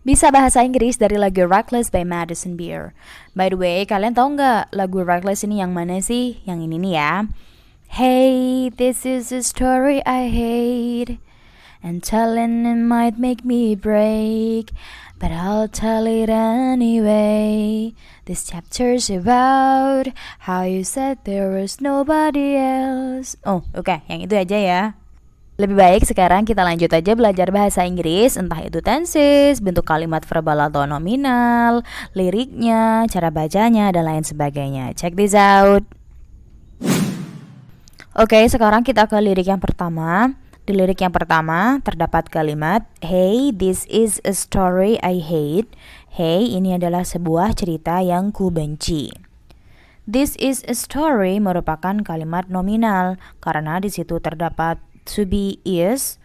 Bisa bahasa Inggris dari lagu Reckless by Madison Beer. By the way, kalian tahu nggak lagu Reckless ini yang mana sih? Yang ini nih ya. Hey, this is a story I hate, and telling it might make me break, but I'll tell it anyway. This chapter's about how you said there was nobody else. Oh, oke, yang itu aja ya. Lebih baik sekarang kita lanjut aja belajar bahasa Inggris, entah itu tenses, bentuk kalimat verbal atau nominal, liriknya, cara bacanya, dan lain sebagainya. Check this out. Oke, sekarang kita ke lirik yang pertama. Di lirik yang pertama terdapat kalimat Hey, this is a story I hate. Hey, ini adalah sebuah cerita yang ku benci. This is a story merupakan kalimat nominal karena di situ terdapat to be is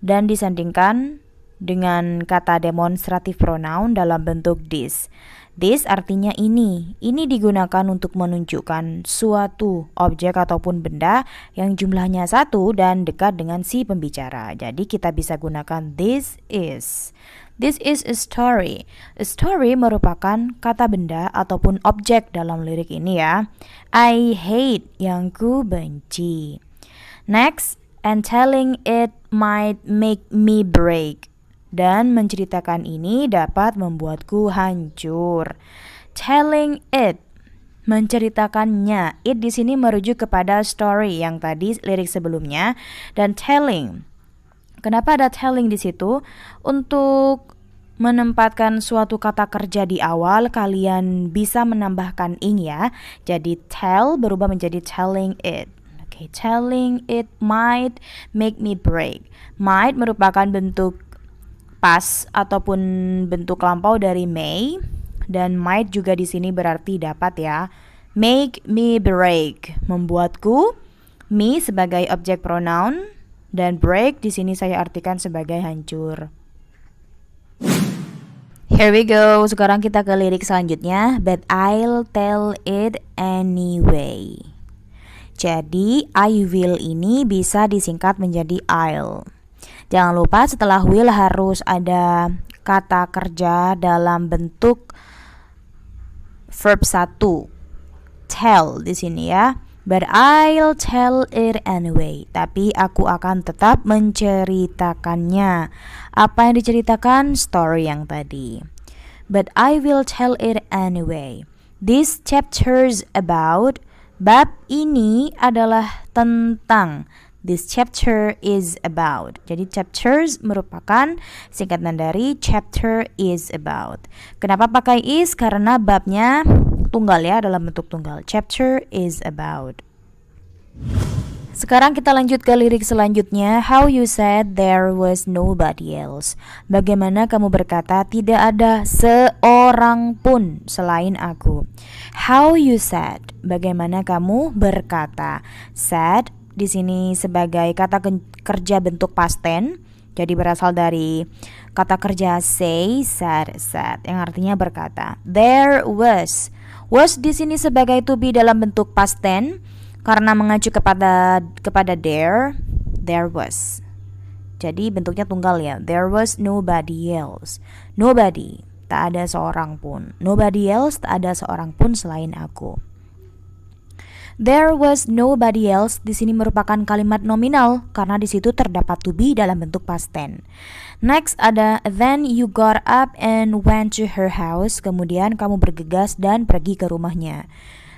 dan disandingkan dengan kata demonstratif pronoun dalam bentuk this. This artinya ini. Ini digunakan untuk menunjukkan suatu objek ataupun benda yang jumlahnya satu dan dekat dengan si pembicara. Jadi kita bisa gunakan this is. This is a story. A story merupakan kata benda ataupun objek dalam lirik ini ya. I hate, yang ku benci. Next, and telling it might make me break. Dan menceritakan ini dapat membuatku hancur. Telling it, menceritakannya. It di sini merujuk kepada story yang tadi lirik sebelumnya, dan telling. Kenapa ada telling di situ? Untuk menempatkan suatu kata kerja di awal, kalian bisa menambahkan ing ya. Jadi tell berubah menjadi telling it. Okay, telling it might make me break. Might merupakan bentuk past ataupun bentuk lampau dari may, dan might juga di sini berarti dapat ya. Make me break, membuatku. Me sebagai objek pronoun dan break di sini saya artikan sebagai hancur. Here we go. Sekarang kita ke lirik selanjutnya. But I'll tell it anyway. Jadi I will ini bisa disingkat menjadi I'll. Jangan lupa setelah will harus ada kata kerja dalam bentuk verb 1. Tell di sini ya. But I'll tell it anyway. Tapi aku akan tetap menceritakannya. Apa yang diceritakan? Story yang tadi. But I will tell it anyway. This chapter's about. Bab ini adalah tentang. This chapter is about. Jadi chapters merupakan singkatan dari chapter is about. Kenapa pakai is? Karena babnya tunggal ya, dalam bentuk tunggal. Chapter is about. Sekarang kita lanjut ke lirik selanjutnya. How you said there was nobody else. Bagaimana kamu berkata tidak ada seorang pun selain aku. How you said. Bagaimana kamu berkata. Said di sini sebagai kata kerja bentuk past tense. Jadi berasal dari kata kerja say, said, said yang artinya berkata. There was. Was di sini sebagai to be dalam bentuk past tense. Karena mengacu kepada there was. Jadi bentuknya tunggal ya. There was nobody else. Nobody, tak ada seorang pun. Nobody else, tak ada seorang pun selain aku. There was nobody else di sini merupakan kalimat nominal karena di situ terdapat to be dalam bentuk past tense. Next ada then you got up and went to her house. Kemudian kamu bergegas dan pergi ke rumahnya.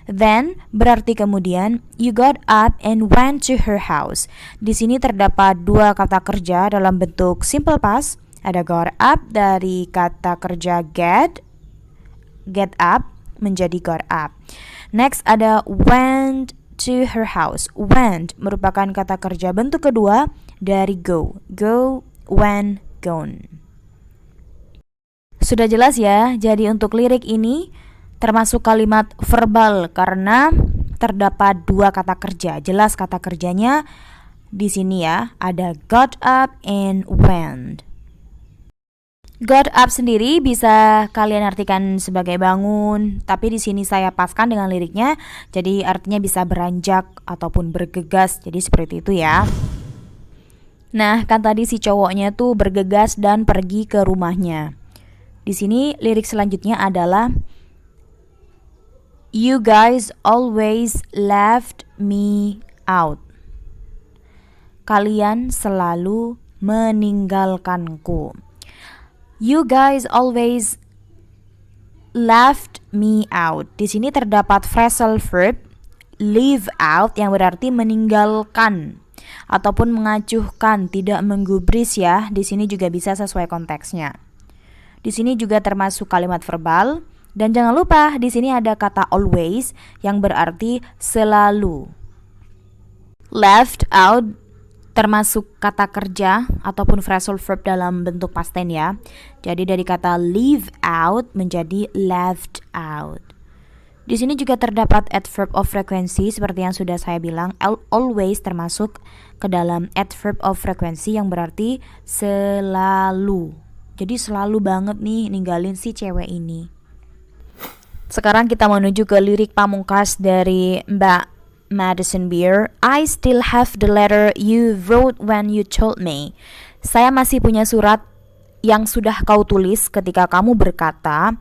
Then berarti kemudian, you got up and went to her house. Di sini terdapat dua kata kerja dalam bentuk simple past. Ada got up dari kata kerja get up menjadi got up. Next ada went to her house. Went merupakan kata kerja bentuk kedua dari go. Go, went, gone. Sudah jelas ya? Jadi untuk lirik ini termasuk kalimat verbal karena terdapat dua kata kerja. Jelas kata kerjanya di sini ya, ada got up and went. Got up sendiri bisa kalian artikan sebagai bangun, tapi di sini saya paskan dengan liriknya, jadi artinya bisa beranjak ataupun bergegas. Jadi seperti itu ya. Nah, kan tadi si cowoknya tuh bergegas dan pergi ke rumahnya. Di sini lirik selanjutnya adalah you guys always left me out. Kalian selalu meninggalkanku. You guys always left me out. Di sini terdapat phrasal verb leave out yang berarti meninggalkan ataupun mengacuhkan, tidak menggubris ya. Di sini juga bisa sesuai konteksnya. Di sini juga termasuk kalimat verbal dan jangan lupa di sini ada kata always yang berarti selalu. Left out termasuk kata kerja ataupun phrasal verb dalam bentuk past tense ya. Jadi dari kata leave out menjadi left out. Di sini juga terdapat adverb of frequency seperti yang sudah saya bilang, always termasuk ke dalam adverb of frequency yang berarti selalu. Jadi selalu banget nih ninggalin si cewek ini. Sekarang kita menuju ke lirik pamungkas dari Mbak Madison Beer. I still have the letter you wrote when you told me. Saya masih punya surat yang sudah kau tulis ketika kamu berkata.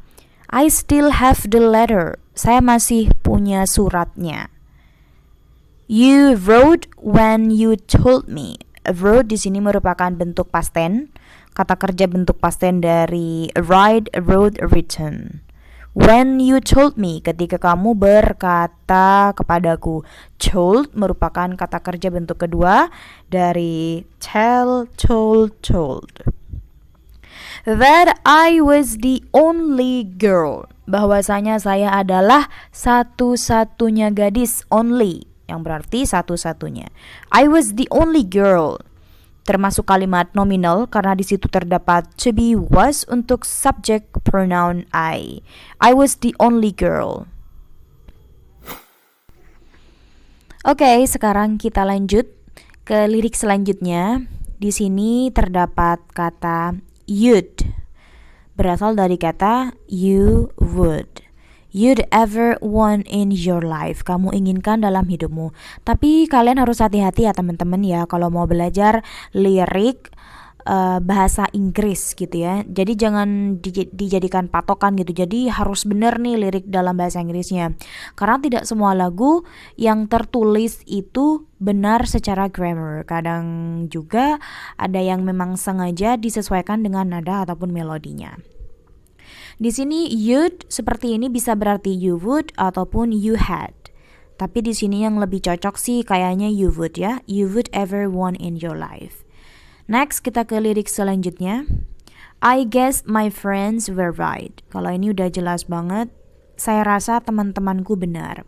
I still have the letter. Saya masih punya suratnya. You wrote when you told me. Wrote di sini merupakan bentuk past tense. Kata kerja bentuk past tense dari write, wrote, written. When you told me, ketika kamu berkata kepadaku. Told merupakan kata kerja bentuk kedua dari tell, told, told. That I was the only girl. Bahwasanya saya adalah satu-satunya gadis, only, yang berarti satu-satunya. I was the only girl. Termasuk kalimat nominal karena di situ terdapat to be was untuk subject pronoun I. I was the only girl. Oke, sekarang kita lanjut ke lirik selanjutnya. Di sini terdapat kata you'd. Berasal dari kata you would. You'd ever want in your life. Kamu inginkan dalam hidupmu. Tapi kalian harus hati-hati ya teman-teman ya kalau mau belajar lirik bahasa Inggris gitu ya. Jadi jangan dijadikan patokan gitu. Jadi harus benar nih lirik dalam bahasa Inggrisnya. Karena tidak semua lagu yang tertulis itu benar secara grammar. Kadang juga ada yang memang sengaja disesuaikan dengan nada ataupun melodinya. Di sini you'd seperti ini bisa berarti you would ataupun you had. Tapi di sini yang lebih cocok sih kayaknya you would ya. You would ever want in your life. Next kita ke lirik selanjutnya. I guess my friends were right. Kalau ini udah jelas banget. Saya rasa teman-temanku benar.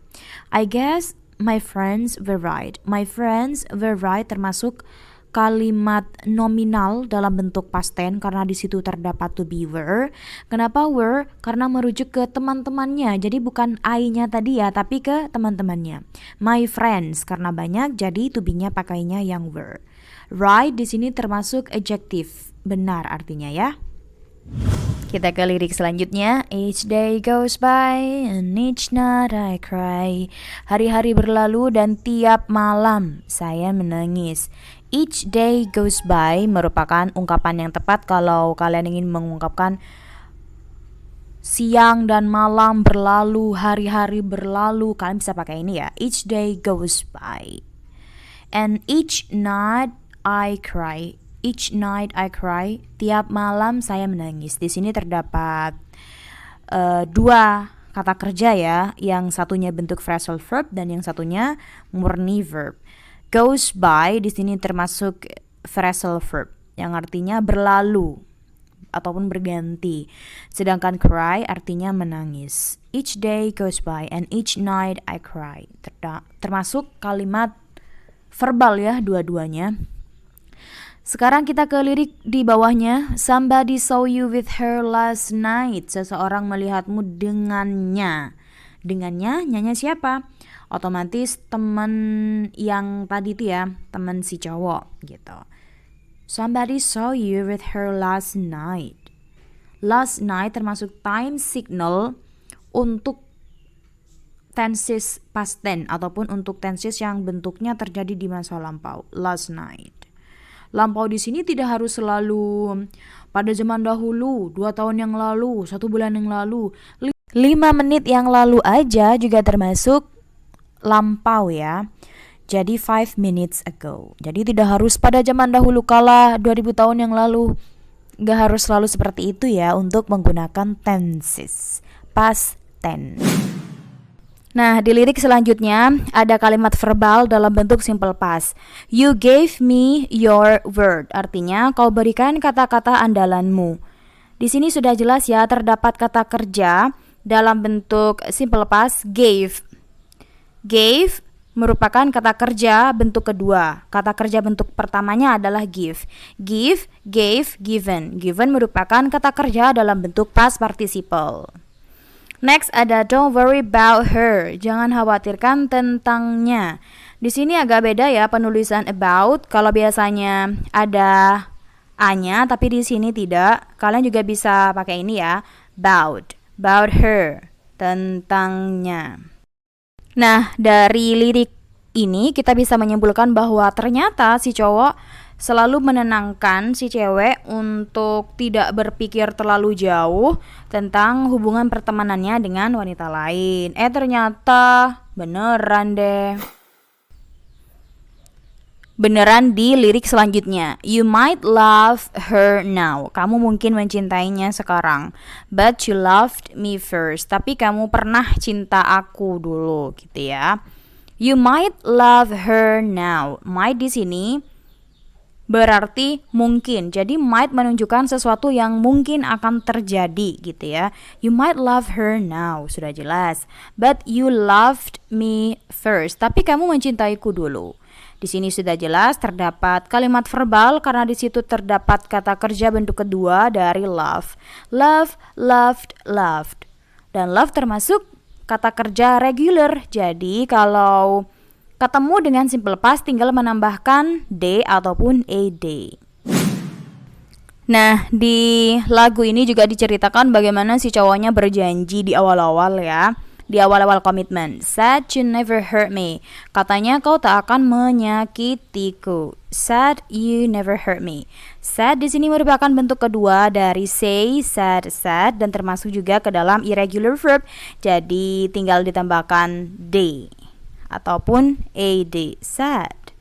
I guess my friends were right. My friends were right termasuk kalimat nominal dalam bentuk past tense karena di situ terdapat to be were. Kenapa were? Karena merujuk ke teman-temannya. Jadi bukan I-nya tadi ya, tapi ke teman-temannya. My friends karena banyak, jadi to be-nya pakainya yang were. Right di sini termasuk adjective, benar artinya ya. Kita ke lirik selanjutnya. Each day goes by and each night I cry. Hari-hari berlalu dan tiap malam saya menangis. Each day goes by merupakan ungkapan yang tepat kalau kalian ingin mengungkapkan siang dan malam berlalu, hari-hari berlalu. Kalian bisa pakai ini ya. Each day goes by. And each night I cry. Each night I cry. Tiap malam saya menangis. Di sini terdapat dua kata kerja ya. Yang satunya bentuk phrasal verb dan yang satunya murni verb. Goes by di sini termasuk phrasal verb yang artinya berlalu ataupun berganti. Sedangkan cry artinya menangis. Each day goes by and each night I cry. Termasuk kalimat verbal ya dua-duanya. Sekarang kita ke lirik di bawahnya. Somebody saw you with her last night. Seseorang melihatmu dengannya. Dengannya, nyanya siapa? Otomatis teman yang tadi itu ya, teman si cowok gitu. Somebody saw you with her last night. Last night termasuk time signal untuk tenses past tense ataupun untuk tenses yang bentuknya terjadi di masa lampau. Last night. Lampau di sini tidak harus selalu pada zaman dahulu, 2 tahun yang lalu, 1 bulan yang lalu, 5 menit yang lalu aja juga termasuk lampau ya. Jadi 5 minutes ago. Jadi tidak harus pada zaman dahulu kala 2000 tahun yang lalu. Gak harus selalu seperti itu ya untuk menggunakan tenses, past tense. Nah, di lirik selanjutnya ada kalimat verbal dalam bentuk simple past. You gave me your word. Artinya kau berikan kata-kata andalanmu. Di sini sudah jelas ya, terdapat kata kerja dalam bentuk simple past gave. Gave merupakan kata kerja bentuk kedua. Kata kerja bentuk pertamanya adalah give. Give, gave, given. Given merupakan kata kerja dalam bentuk past participle. Next ada don't worry about her. Jangan khawatirkan tentangnya. Di sini agak beda ya penulisan about. Kalau biasanya ada a-nya tapi di sini tidak. Kalian juga bisa pakai ini ya, about her, tentangnya. Nah, dari lirik ini kita bisa menyimpulkan bahwa ternyata si cowok selalu menenangkan si cewek untuk tidak berpikir terlalu jauh tentang hubungan pertemanannya dengan wanita lain. Ternyata beneran deh. Beneran di lirik selanjutnya. You might love her now. Kamu mungkin mencintainya sekarang. But you loved me first. Tapi kamu pernah cinta aku dulu gitu ya. You might love her now. Might di sini berarti mungkin. Jadi might menunjukkan sesuatu yang mungkin akan terjadi gitu ya. You might love her now, sudah jelas. But you loved me first. Tapi kamu mencintaiku dulu. Di sini sudah jelas terdapat kalimat verbal karena di situ terdapat kata kerja bentuk kedua dari love. Love, loved, loved. Dan love termasuk kata kerja regular. Jadi kalau ketemu dengan simple past tinggal menambahkan d ataupun ed. Nah, di lagu ini juga diceritakan bagaimana si cowoknya berjanji di awal-awal ya. Di awal-awal komitmen. Said you never hurt me. Katanya kau tak akan menyakitiku. Said you never hurt me. Said di sini merupakan bentuk kedua dari say, said, said dan termasuk juga ke dalam irregular verb. Jadi tinggal ditambahkan d ataupun ad, said.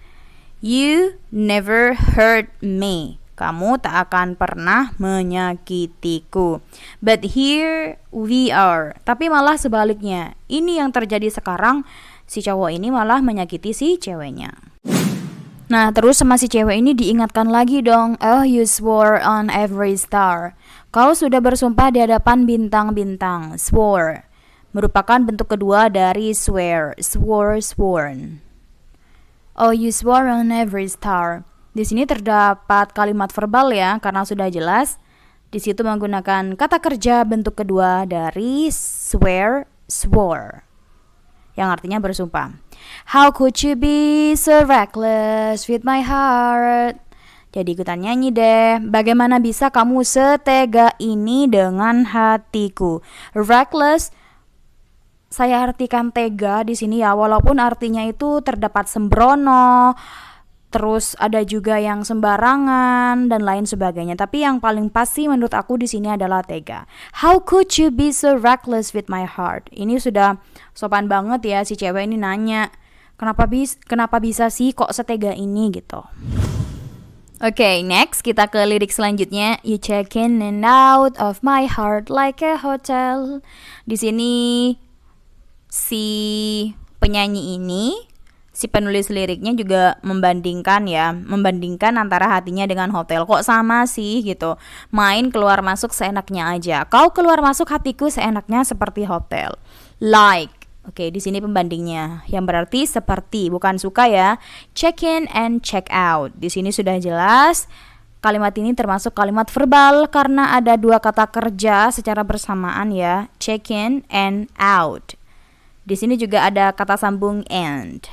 You never hurt me. Kamu tak akan pernah menyakitiku. But here we are. Tapi malah sebaliknya. Ini yang terjadi sekarang. Si cowok ini malah menyakiti si ceweknya. Nah, terus sama si cewek ini diingatkan lagi dong. Oh, you swore on every star. Kau sudah bersumpah di hadapan bintang-bintang. Swore merupakan bentuk kedua dari swear. Swore, sworn. Oh, you swore on every star. Di sini terdapat kalimat verbal ya, karena sudah jelas. Di situ menggunakan kata kerja bentuk kedua dari swear, swore, yang artinya bersumpah. How could you be so reckless with my heart? Jadi ikutan nyanyi deh. Bagaimana bisa kamu setega ini dengan hatiku? Reckless saya artikan tega di sini ya, walaupun artinya itu terdapat sembrono, terus ada juga yang sembarangan dan lain sebagainya. Tapi yang paling pasti menurut aku di sini adalah tega. How could you be so reckless with my heart? Ini sudah sopan banget ya, si cewek ini nanya, kenapa bisa sih kok setega ini gitu. Oke, next kita ke lirik selanjutnya. You check in and out of my heart like a hotel. Di sini si penyanyi ini, si penulis liriknya juga membandingkan antara hatinya dengan hotel. Kok sama sih gitu? Main keluar masuk seenaknya aja. Kau keluar masuk hatiku seenaknya seperti hotel. Like. Oke, di sini pembandingnya yang berarti seperti, bukan suka ya. Check in and check out. Di sini sudah jelas. Kalimat ini termasuk kalimat verbal karena ada dua kata kerja secara bersamaan ya. Check in and out. Di sini juga ada kata sambung and.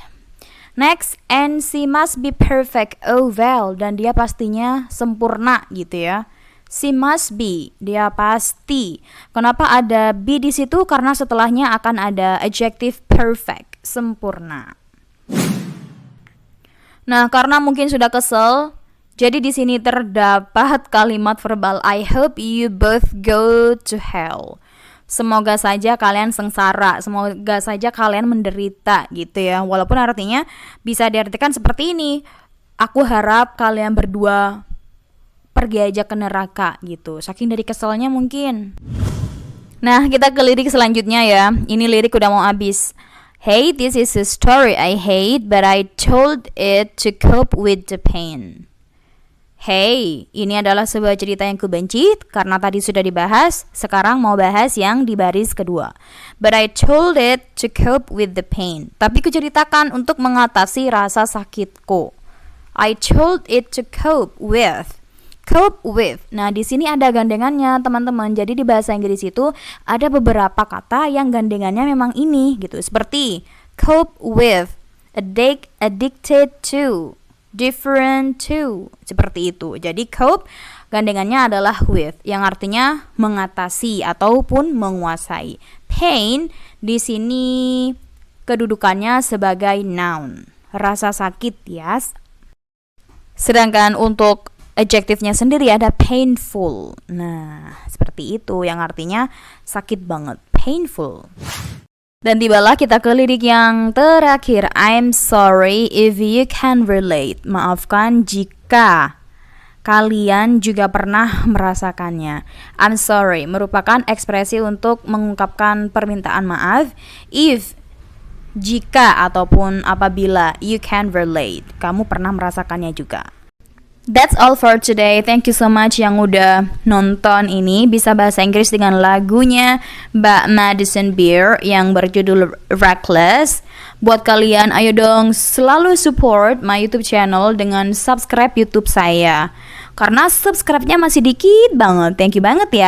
Next, and she must be perfect. Oh well, dan dia pastinya sempurna gitu ya. She must be, dia pasti. Kenapa ada be di situ? Karena setelahnya akan ada adjective perfect, sempurna. Nah, karena mungkin sudah kesel, Jadi di sini terdapat kalimat verbal I hope you both go to hell. Semoga saja kalian sengsara, semoga saja kalian menderita gitu ya. Walaupun artinya bisa diartikan seperti ini. Aku harap kalian berdua pergi aja ke neraka gitu. Saking dari keselnya mungkin. Nah, kita ke lirik selanjutnya ya. Ini lirik udah mau habis. Hey, this is a story I hate, but I told it to cope with the pain. Hey, ini adalah sebuah cerita yang kubenci karena tadi sudah dibahas, sekarang mau bahas yang di baris kedua. But I told it to cope with the pain. Tapi kuceritakan untuk mengatasi rasa sakitku. I told it to cope with. Cope with. Nah, di sini ada gandengannya, teman-teman. Jadi di bahasa Inggris itu ada beberapa kata yang gandengannya memang ini gitu. Seperti cope with, addicted to, different to, seperti itu. Jadi cope gandengannya adalah with, yang artinya mengatasi ataupun menguasai. Pain di sini kedudukannya sebagai noun, rasa sakit ya. Sedangkan untuk adjektifnya sendiri ada painful. Nah, seperti itu yang artinya sakit banget, painful. Dan tibalah kita ke lirik yang terakhir. I'm sorry if you can relate. Maafkan jika kalian juga pernah merasakannya. I'm sorry merupakan ekspresi untuk mengungkapkan permintaan maaf. If, jika ataupun apabila, you can relate, kamu pernah merasakannya juga. That's all for today. Thank you so much yang udah nonton ini. Bisa bahasa Inggris dengan lagunya Mbak Madison Beer yang berjudul Reckless. Buat kalian, ayo dong selalu support my YouTube channel dengan subscribe YouTube saya. Karena subscribe-nya masih dikit banget. Thank you banget ya.